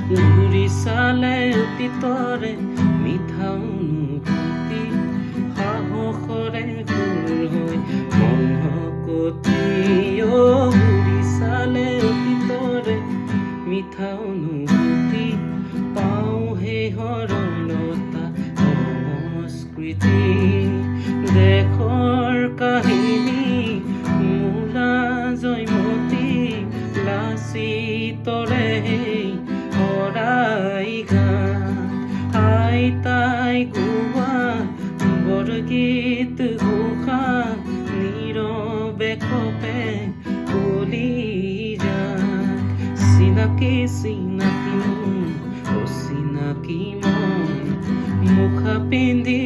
ঘূৰি চালে অতীতৰে মিঠা অনুভূতি সাহসৰে সুৰ হৈ মনকতি ঘূৰি চালে অতীতৰে মিঠা অনুভূতি পাওঁ সেই সৰলতা সংস্কৃতি দেশৰ কাহিনী মূলা জয়মতী লাচিতৰে শৰাই গান আইতাই গোৱা বৰগীত ঘোষা নীৰৱে কপে কলি যায় চিনাকি চিনাকি মন অচিনাকি মন মুখা পিন্ধি